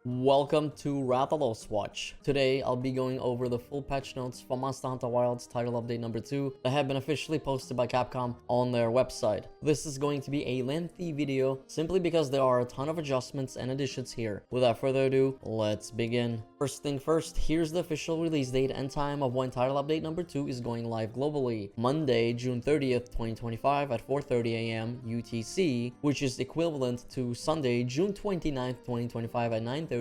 Welcome to Rathalos Watch. Today, I'll be going over the full patch notes for Monster Hunter Wilds title update number 2 that have been officially posted by Capcom on their website. This is going to be a lengthy video simply because there are a ton of adjustments and additions here. Without further ado, let's begin. First thing first, here's the official release date and time of when title update number 2 is going live globally. Monday, June 30th, 2025 at 4:30 AM UTC, which is equivalent to Sunday, June 29th, 2025 at 9:30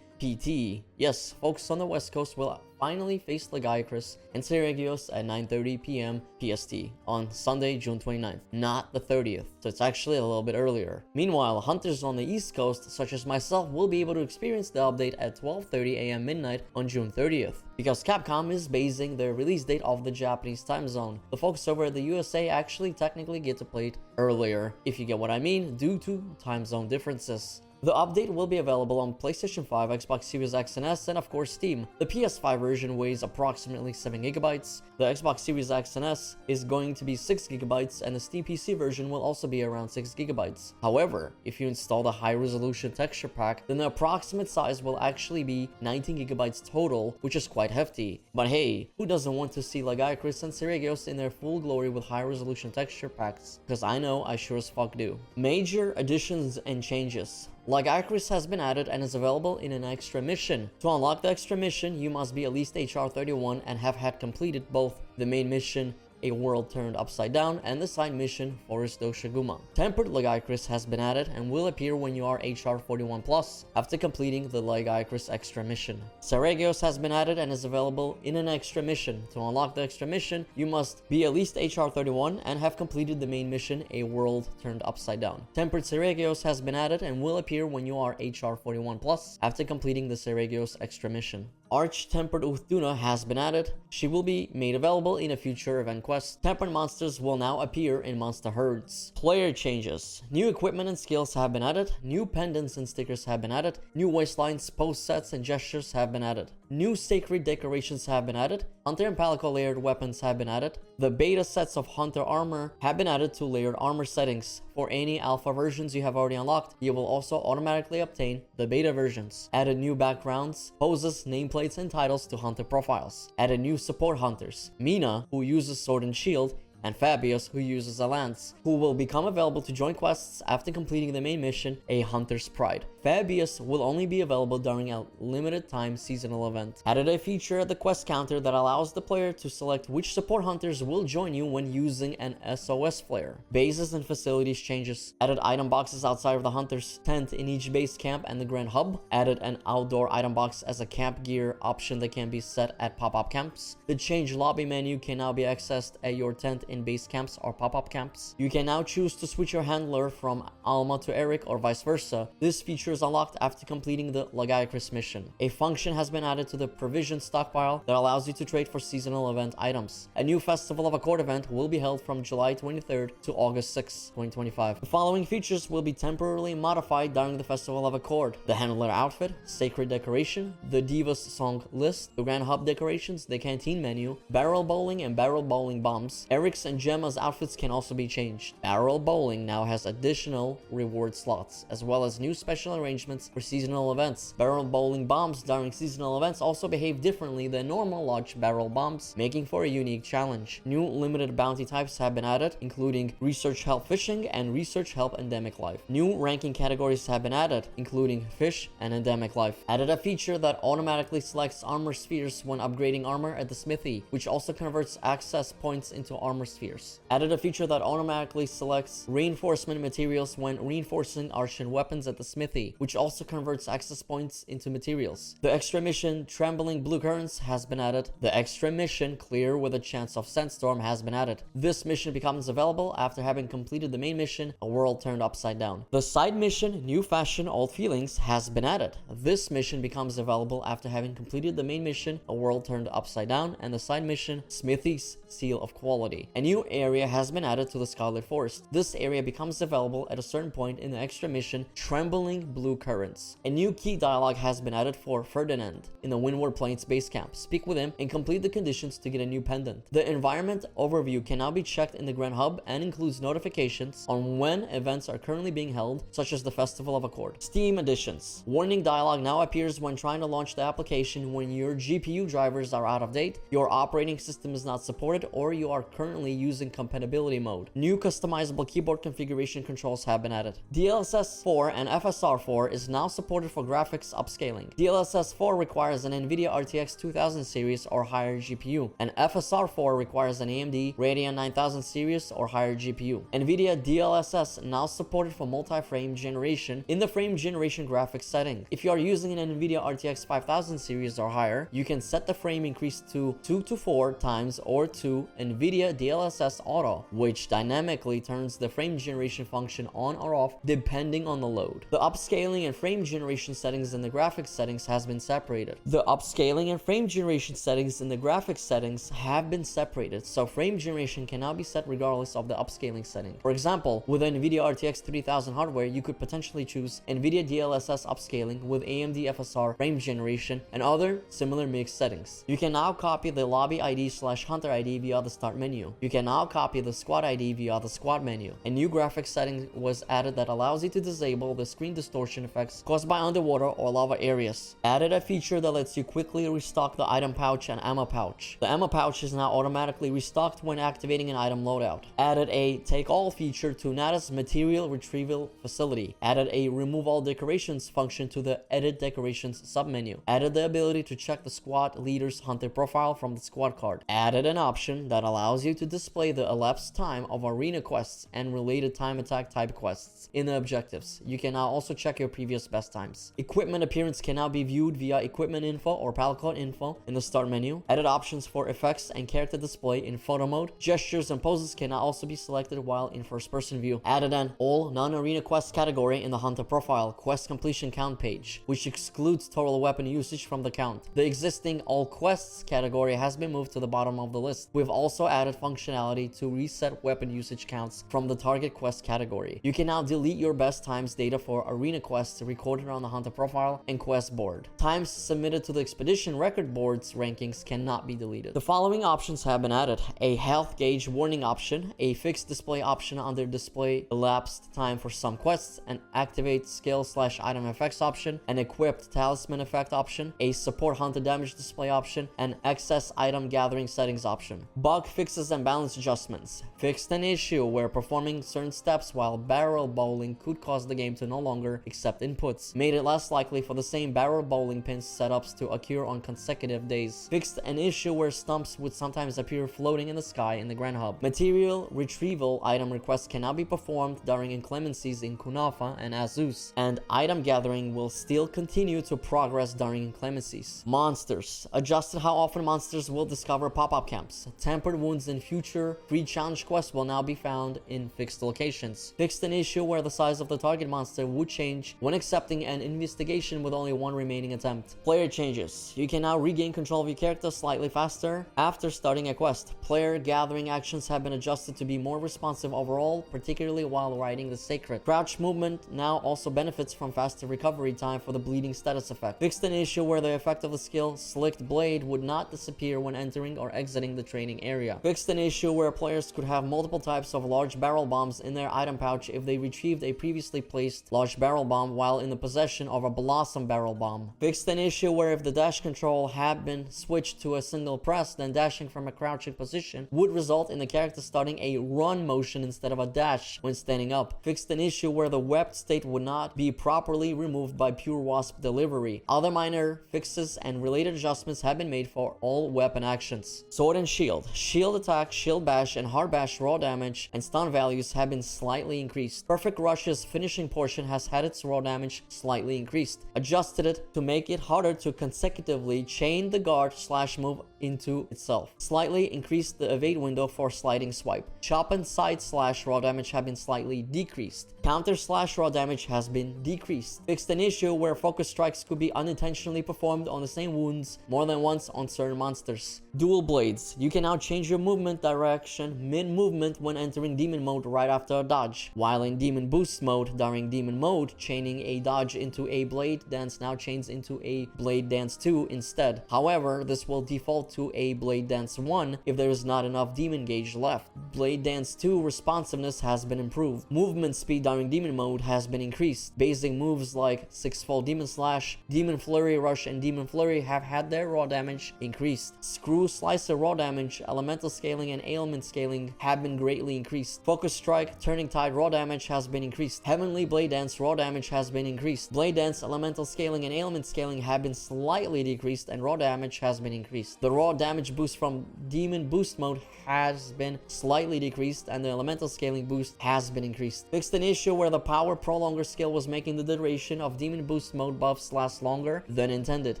PT. Yes, folks on the West Coast will finally face Lagiarcrus and Seregios at 9:30 PM PST on Sunday, June 29th, not the 30th, so it's actually a little bit earlier. Meanwhile, hunters on the East Coast, such as myself, will be able to experience the update at 12:30 AM midnight on June 30th, because Capcom is basing their release date off the Japanese time zone. The folks over at the USA actually technically get to play it earlier, if you get what I mean, due to time zone differences. The update will be available on PlayStation 5, Xbox Series X and S, and of course Steam. The PS5 version weighs approximately 7 GB, the Xbox Series X and S is going to be 6 GB, and the Steam PC version will also be around 6 GB. However, if you install the high-resolution texture pack, then the approximate size will actually be 19 GB total, which is quite hefty. But hey, who doesn't want to see Lagiacrus and Seregios in their full glory with high-resolution texture packs? Because I know I sure as fuck do. Major additions and changes. Lagiacrus has been added and is available in an extra mission. To unlock the extra mission, you must be at least HR 31 and have had completed both the main mission, A World Turned Upside Down, and the side mission, Forest Doshiguma. Tempered Lagiacrus has been added and will appear when you are HR 41+ after completing the Lagiacrus extra mission. Seregios has been added and is available in an extra mission. To unlock the extra mission, you must be at least HR 31 and have completed the main mission, A World Turned Upside Down. Tempered Seregios has been added and will appear when you are HR 41+ after completing the Seregios extra mission. Arch-Tempered Duna has been added. She will be made available in a future event quest. Tempered monsters will now appear in monster herds. Player changes. New equipment and skills have been added. New pendants and stickers have been added. New waistlines, pose sets, and gestures have been added. New sacred decorations have been added. Hunter and Palico layered weapons have been added. The beta sets of Hunter armor have been added to layered armor settings. For any alpha versions you have already unlocked, you will also automatically obtain the beta versions. Added new backgrounds, poses, nameplates, and titles to Hunter profiles. Added new support hunters, Mina, who uses sword and shield, and Fabius, who uses a lance, who will become available to join quests after completing the main mission, A Hunter's Pride. Fabius will only be available during a limited time seasonal event. Added a feature at the quest counter that allows the player to select which support hunters will join you when using an SOS flare. Bases and facilities changes. Added item boxes outside of the hunter's tent in each base camp and the grand hub. Added an outdoor item box as a camp gear option that can be set at pop-up camps. The change lobby menu can now be accessed at your tent in base camps or pop-up camps. You can now choose to switch your handler from Alma to Eric or vice versa. This feature is unlocked after completing the Lagiacrus mission. A function has been added to the provision stockpile that allows you to trade for seasonal event items. A new Festival of Accord event will be held from July 23rd to August 6, 2025. The following features will be temporarily modified during the Festival of Accord: the handler outfit, sacred decoration, the Divas song list, the grand hub decorations, the canteen menu, barrel bowling and barrel bowling bombs. Eric's and Gemma's outfits can also be changed. Barrel bowling now has additional reward slots, as well as new special arrangements for seasonal events. Barrel bowling bombs during seasonal events also behave differently than normal large barrel bombs, making for a unique challenge. New limited bounty types have been added, including Research Help Fishing and Research Help Endemic Life. New ranking categories have been added, including Fish and Endemic Life. Added a feature that automatically selects armor spheres when upgrading armor at the smithy, which also converts access points into armor spheres. Added a feature that automatically selects reinforcement materials when reinforcing archer weapons at the smithy, which also converts access points into materials. The extra mission Trembling Blue Currents has been added. The extra mission Clear with a Chance of Sandstorm has been added. This mission becomes available after having completed the main mission, A World Turned Upside Down. The side mission New Fashion Old Feelings has been added. This mission becomes available after having completed the main mission, A World Turned Upside Down, and the side mission Smithy's Seal of Quality. A new area has been added to the Scarlet Forest. This area becomes available at a certain point in the extra mission Trembling Blue blue currents. A new key dialogue has been added for Ferdinand in the Windward Plains base camp. Speak with him and complete the conditions to get a new pendant. The environment overview can now be checked in the Grand Hub and includes notifications on when events are currently being held, such as the Festival of Accord. Steam additions. Warning dialog now appears when trying to launch the application when your GPU drivers are out of date, your operating system is not supported, or you are currently using compatibility mode. New customizable keyboard configuration controls have been added. DLSS 4 and FSR 4 is now supported for graphics upscaling. DLSS 4 requires an NVIDIA RTX 2000 series or higher GPU, and FSR 4 requires an AMD Radeon 9000 series or higher GPU. NVIDIA DLSS now supported for multi-frame generation in the frame generation graphics setting. If you are using an NVIDIA RTX 5000 series or higher, you can set the frame increase to 2 to 4 times or to NVIDIA DLSS Auto, which dynamically turns the frame generation function on or off depending on the load. The upscaling and frame generation settings in the graphics settings has been separated. The upscaling and frame generation settings in the graphics settings have been separated, so frame generation can now be set regardless of the upscaling setting. For example, with NVIDIA RTX 3000 hardware, you could potentially choose NVIDIA DLSS upscaling with AMD FSR frame generation and other similar mixed settings. You can now copy the lobby ID/hunter ID via the start menu. You can now copy the squad ID via the squad menu. A new graphics setting was added that allows you to disable the screen distortion effects caused by underwater or lava areas. Added a feature that lets you quickly restock the item pouch and ammo pouch. The ammo pouch is now automatically restocked when activating an item loadout. Added a take all feature to Nada's material retrieval facility. Added a remove all decorations function to the edit decorations submenu. Added the ability to check the squad leader's hunter profile from the squad card. Added an option that allows you to display the elapsed time of arena quests and related time attack type quests in the objectives. You can now also check your previous best times. Equipment appearance can now be viewed via equipment info or palcode info in the start menu. Added options for effects and character display in photo mode. Gestures and poses can now also be selected while in first person view. Added an all non-arena quest category in the hunter profile quest completion count page, which excludes total weapon usage from the count. The existing all quests category has been moved to the bottom of the list. We've also added functionality to reset weapon usage counts from the target quest category. You can now delete your best times data for arena quests recorded on the hunter profile and quest board. Times submitted to the expedition record board's rankings cannot be deleted. The following options have been added: a health gauge warning option, a fixed display option under display elapsed time for some quests, an activate skill/item effects option, an equipped talisman effect option, a support hunter damage display option, an excess item gathering settings option. Bug fixes and balance adjustments. Fixed an issue where performing certain steps while barrel bowling could cause the game to no longer accept inputs. Made it less likely for the same barrel bowling pin setups to occur on consecutive days. Fixed an issue where stumps would sometimes appear floating in the sky in the Grand Hub. Material retrieval item requests can now be performed during inclemencies in Kunafa and Azus, and item gathering will still continue to progress during inclemencies. Monsters. Adjusted how often monsters will discover pop-up camps. Tempered wounds in future free challenge quests will now be found in fixed locations. Fixed an issue where the size of the target monster would change when accepting an investigation with only one remaining attempt. Player changes. You can now regain control of your character slightly faster after starting a quest. Player gathering actions have been adjusted to be more responsive overall, particularly while riding the sacred. Crouch movement now also benefits from faster recovery time for the bleeding status effect. Fixed an issue where the effect of the skill Slicked Blade would not disappear when entering or exiting the training area. Fixed an issue where players could have multiple types of large barrel bombs in their item pouch if they retrieved a previously placed large barrel bomb while in the possession of a blossom barrel bomb. Fixed an issue where if the dash control had been switched to a single press, then dashing from a crouching position would result in the character starting a run motion instead of a dash when standing up. Fixed an issue where the webbed state would not be properly removed by pure wasp delivery. Other minor fixes and related adjustments have been made for all weapon actions. Sword and shield. Shield attack, shield bash, and hard bash raw damage and stun values have been slightly increased. Perfect Rush's finishing portion has had its raw damage slightly increased. Adjusted it to make it harder to consecutively chain the guard/move into itself. Slightly increased the evade window for sliding swipe. Chop and side/raw damage have been slightly decreased. Counter/raw damage has been decreased. Fixed an issue where focus strikes could be unintentionally performed on the same wounds more than once on certain monsters. Dual blades. You can now change your movement direction mid-movement when entering demon mode right after a dodge. While in demon boost mode during demon mode, chaining a dodge into a Blade Dance now chains into a Blade Dance 2 instead. However, this will default to a Blade Dance 1 if there is not enough demon gauge left. Blade Dance 2 responsiveness has been improved. Movement speed during demon mode has been increased. Basic moves like 6-fold Demon Slash, Demon Flurry, Rush, and Demon Flurry have had their raw damage increased. Screw, Slicer raw damage, elemental scaling, and ailment scaling have been greatly increased. Focus Strike, Turning Tide raw damage has been increased. Heavenly Blade Dance raw damage has been increased. Blade Dance, elemental scaling, and ailment scaling have been slightly decreased, and raw damage has been increased. The raw damage boost from Demon Boost mode has been slightly decreased, and the elemental scaling boost has been increased. Fixed an issue where the power prolonger skill was making the duration of Demon Boost mode buffs last longer than intended.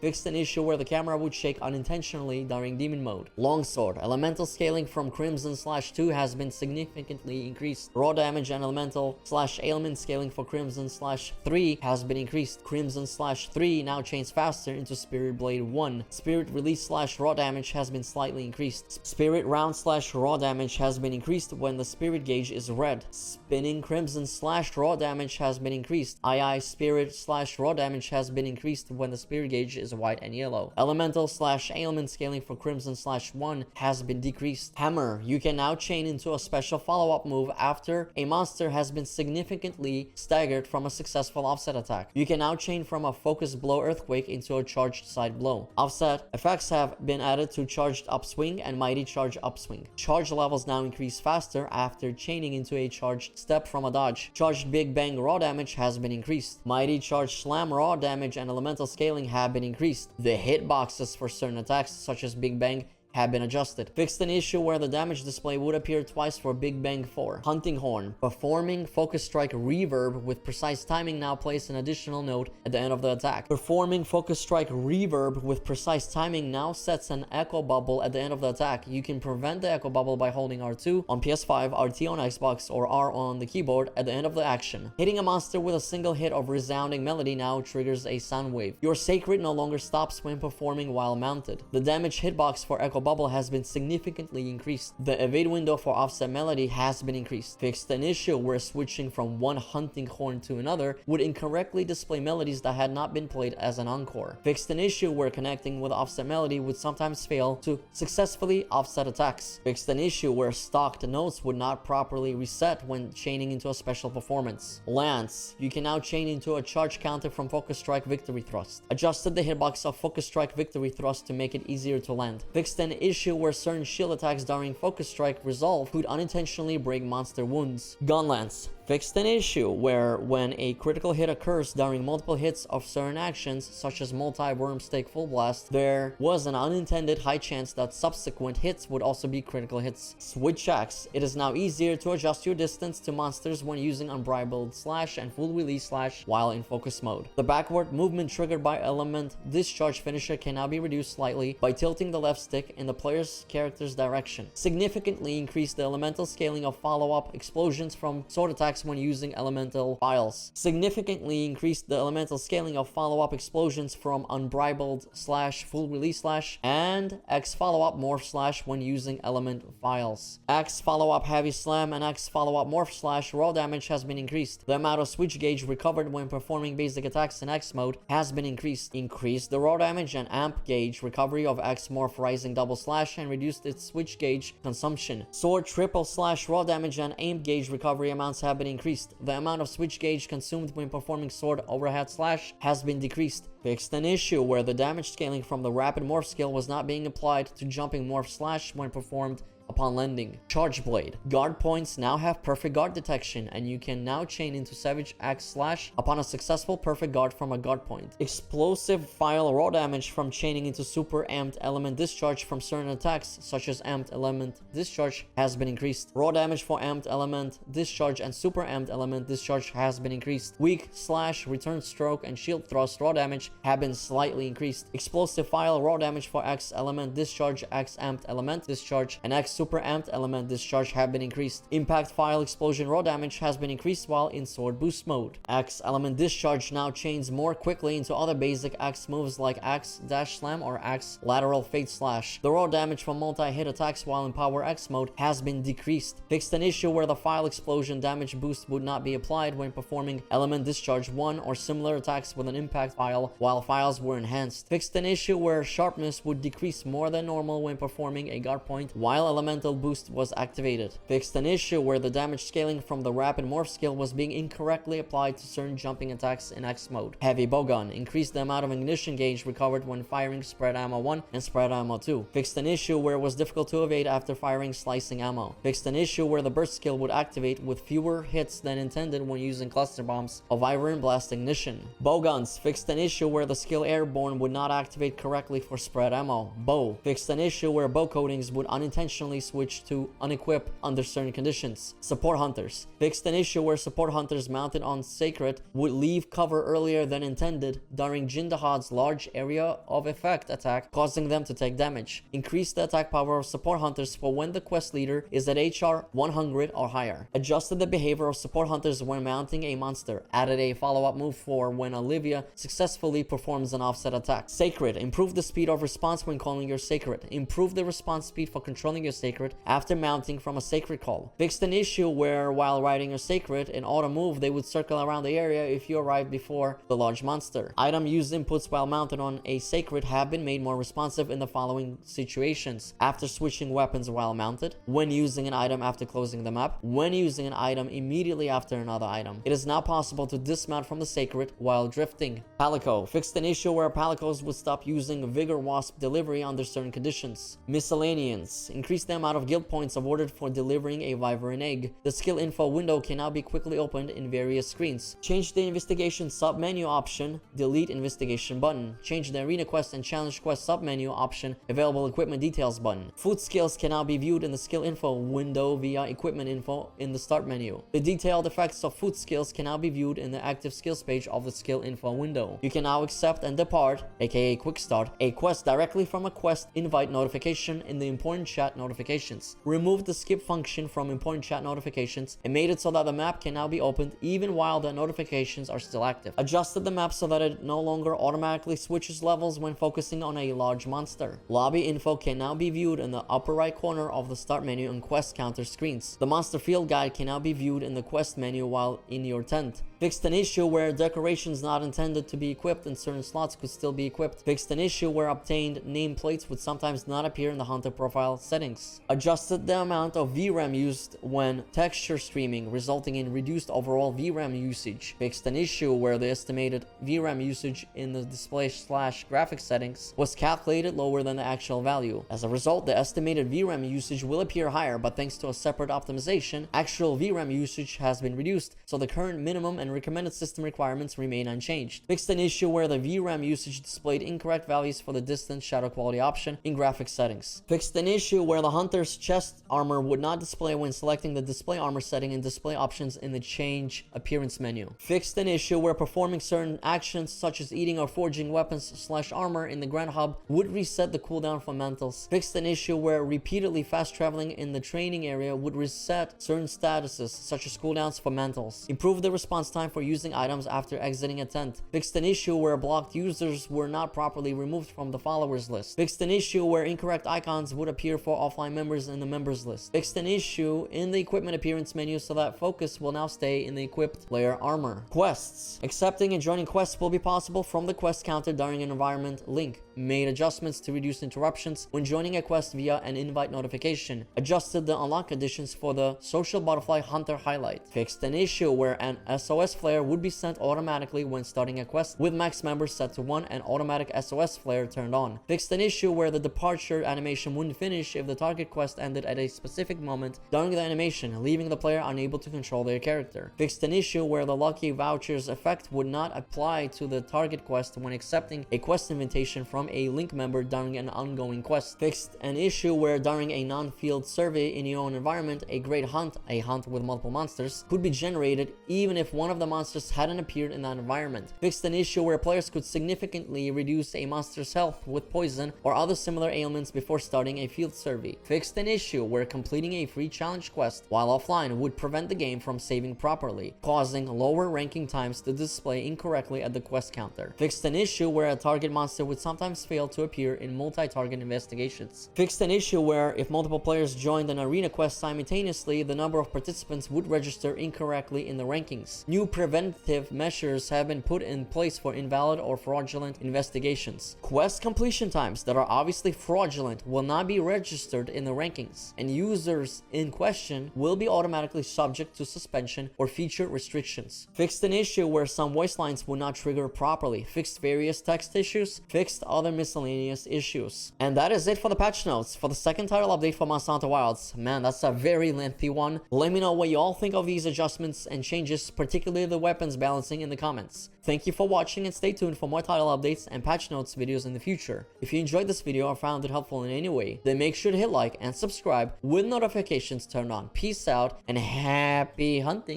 Fixed an issue where the camera would shake unintentionally during demon mode. Longsword, elemental scaling from Crimson/2 has been significantly increased. Raw damage and elemental/ailment scaling for Crimson/3 has been increased. Crimson/3 now chains faster into Spirit Blade 1. Spirit release/raw damage has been slightly increased. Spirit round/raw damage has been increased when the spirit gauge is red. Spinning Crimson/raw damage has been increased. II Spirit/raw damage has been increased when the spirit gauge is white and yellow. Elemental/ailment scaling for Crimson/1 has been decreased. Hammer, you can now chain into a special follow-up move after a monster has been significantly staggered from a successful offset attack. You can now chain from a focused blow earthquake into a charged side blow. Offset effects have been added to Charged Upswing and Mighty Charge Upswing. Charge levels now increase faster after chaining into a charged step from a dodge. Charged Big Bang raw damage has been increased. Mighty Charge Slam raw damage and elemental scaling have been increased. The hitboxes for certain attacks such as Big Bang have been adjusted. Fixed an issue where the damage display would appear twice for Big Bang 4. Hunting Horn, performing Focus Strike Reverb with precise timing now plays an additional note at the end of the attack. Performing Focus Strike Reverb with precise timing now sets an echo bubble at the end of the attack. You can prevent the echo bubble by holding R2 on PS5, RT on Xbox, or R on the keyboard at the end of the action. Hitting a monster with a single hit of resounding melody now triggers a sound wave. Your Sacred no longer stops when performing while mounted. The damage hitbox for echo bubble has been significantly increased. The evade window for offset melody has been increased. Fixed an issue where switching from one hunting horn to another would incorrectly display melodies that had not been played as an encore. Fixed an issue where connecting with offset melody would sometimes fail to successfully offset attacks. Fixed an issue where stocked notes would not properly reset when chaining into a special performance. Lance, you can now chain into a charge counter from Focus Strike Victory Thrust. Adjusted the hitbox of Focus Strike Victory Thrust to make it easier to land. Fixed an issue where certain shield attacks during Focus Strike Resolve could unintentionally break monster wounds. Gun Lance, fixed an issue where when a critical hit occurs during multiple hits of certain actions such as multi-worm stake full blast, there was an unintended high chance that subsequent hits would also be critical hits. Switch Axe, it is now easier to adjust your distance to monsters when using Unbridled Slash and Full Release Slash while in focus mode. The backward movement triggered by element discharge finisher can now be reduced slightly by tilting the left stick in the player's character's direction. Significantly increase the elemental scaling of follow-up explosions from sword attacks when using elemental files. Significantly increased the elemental scaling of follow-up explosions from Unbridled Slash, Full Release Slash, and X follow-up Morph Slash when using element files. X follow-up Heavy Slam and X follow-up Morph Slash raw damage has been increased. The amount of switch gauge recovered when performing basic attacks in X mode has been increased. Increased the raw damage and amp gauge recovery of X Morph Rising Double Slash and reduced its switch gauge consumption. Sword Triple Slash raw damage and aim gauge recovery amounts have been increased. The amount of switch gauge consumed when performing Sword Overhead Slash has been decreased. Fixed an issue where the damage scaling from the Rapid Morph skill was not being applied to Jumping Morph Slash when performed upon landing. Charge Blade. Guard points now have perfect guard detection, and you can now chain into Savage Axe Slash upon a successful perfect guard from a guard point. Explosive File raw damage from chaining into Super Amped Element Discharge from certain attacks, such as Amped Element Discharge, has been increased. Raw damage for Amped Element Discharge and Super Amped Element Discharge has been increased. Weak Slash, Return Stroke, and Shield Thrust raw damage have been slightly increased. Explosive File raw damage for X Element Discharge, X Amped Element Discharge, and X super amped element discharge have been increased. Impact file explosion raw damage has been increased while in sword boost mode. Axe element discharge now chains more quickly into other basic axe moves like axe dash slam or axe lateral fate slash. The raw damage from multi-hit attacks while in power X mode has been decreased. Fixed an issue where the file explosion damage boost would not be applied when performing element discharge 1 or similar attacks with an impact file while files were enhanced. Fixed an issue where sharpness would decrease more than normal when performing a guard point while elemental boost was activated. Fixed an issue where the damage scaling from the rapid morph skill was being incorrectly applied to certain jumping attacks in X mode. Heavy bowgun increased the amount of ignition gauge recovered when firing spread ammo 1 and spread ammo 2. Fixed an issue where it was difficult to evade after firing slicing ammo. Fixed an issue where the burst skill would activate with fewer hits than intended when using cluster bombs of Iron Blast ignition. Bowguns fixed an issue where the skill airborne would not activate correctly for spread ammo. Bow fixed an issue where bow coatings would unintentionally switch to unequip under certain conditions. Support hunters fixed an issue where support hunters mounted on Sacred would leave cover earlier than intended during Jindahad's large area of effect attack, causing them to take damage. Increased the attack power of support hunters for when the quest leader is at HR 100 or higher. Adjusted the behavior of support hunters when mounting a monster. Added a follow-up move for when Olivia successfully performs an offset attack. Sacred improved the speed of response when calling your Sacred. Improved the response speed for controlling your Sacred after mounting from a Sacred call. Fixed an issue where while riding your Sacred, in auto move they would circle around the area if you arrived before the large monster. Item used inputs while mounted on a Sacred have been made more responsive in the following situations: after switching weapons while mounted, when using an item after closing the map, when using an item immediately after another item. It is now possible to dismount from the Sacred while drifting. Palico fixed an issue where Palicos would stop using Vigor Wasp delivery under certain conditions. Miscellaneous increased the amount of guild points awarded for delivering a Wyvern egg. The skill info window can now be quickly opened in various screens. Change the investigation sub-menu option, delete investigation button. Change the arena quest and challenge quest sub-menu option, available equipment details button. Food skills can now be viewed in the skill info window via equipment info in the start menu. The detailed effects of food skills can now be viewed in the active skills page of the skill info window. You can now accept and depart, aka quick start, a quest directly from a quest invite notification in the important chat notifications. Remove the skip function from important chat notifications and made it so that the map can now be opened even while the notifications are still active. Adjusted the map so that it no longer automatically switches levels when focusing on a large monster. Lobby info can now be viewed in the upper right corner of the start menu and quest counter screens. The monster field guide can now be viewed in the quest menu while in your tent. Fixed an issue where decorations not intended to be equipped in certain slots could still be equipped. Fixed an issue where obtained nameplates would sometimes not appear in the hunter profile settings. Adjusted the amount of VRAM used when texture streaming, resulting in reduced overall VRAM usage. Fixed an issue where the estimated VRAM usage in the display/graphics settings was calculated lower than the actual value. As a result, the estimated VRAM usage will appear higher, but thanks to a separate optimization, actual VRAM usage has been reduced, so the current minimum and recommended system requirements remain unchanged. Fixed an issue where the VRAM usage displayed incorrect values for the distance shadow quality option in graphics settings. Fixed an issue where the hunter's chest armor would not display when selecting the display armor setting in display options in the change appearance menu. Fixed an issue where performing certain actions such as eating or forging weapons/armor in the Grand Hub would reset the cooldown for mentals. Fixed an issue where repeatedly fast traveling in the training area would reset certain statuses such as cooldowns for mentals. Improved the response time for using items after exiting a tent. Fixed an issue where blocked users were not properly removed from the followers list. Fixed an issue where incorrect icons would appear for offline members in the members list. Fixed an issue in the equipment appearance menu so that focus will now stay in the equipped player armor. Quests. Accepting and joining quests will be possible from the quest counter during an environment link. Made adjustments to reduce interruptions when joining a quest via an invite notification. Adjusted the unlock conditions for the social butterfly hunter highlight. Fixed an issue where an SOS flare would be sent automatically when starting a quest with max members set to 1 and automatic SOS flare turned on. Fixed an issue where the departure animation wouldn't finish if the target quest ended at a specific moment during the animation, leaving the player unable to control their character. Fixed an issue where the lucky vouchers effect would not apply to the target quest when accepting a quest invitation from a link member during an ongoing quest. Fixed an issue where during a non-field survey in your own environment, a great hunt, a hunt with multiple monsters, could be generated even if one of of the monsters hadn't appeared in that environment. Fixed an issue where players could significantly reduce a monster's health with poison or other similar ailments before starting a field survey. Fixed an issue where completing a free challenge quest while offline would prevent the game from saving properly, causing lower ranking times to display incorrectly at the quest counter. Fixed an issue where a target monster would sometimes fail to appear in multi-target investigations. Fixed an issue where if multiple players joined an arena quest simultaneously, the number of participants would register incorrectly in the rankings. New preventive measures have been put in place for invalid or fraudulent investigations. Quest completion times that are obviously fraudulent will not be registered in the rankings, and users in question will be automatically subject to suspension or feature restrictions. Fixed an issue where some voice lines would not trigger properly. Fixed various text issues. Fixed other miscellaneous issues. And that is it for the patch notes for the second title update for Monster Hunter Wilds. Man, that's a very lengthy one. Let me know what you all think of these adjustments and changes, particularly the weapons balancing, in the comments. Thank you for watching and stay tuned for more title updates and patch notes videos in the future. If you enjoyed this video or found it helpful in any way, then make sure to hit like and subscribe with notifications turned on. Peace out and happy hunting!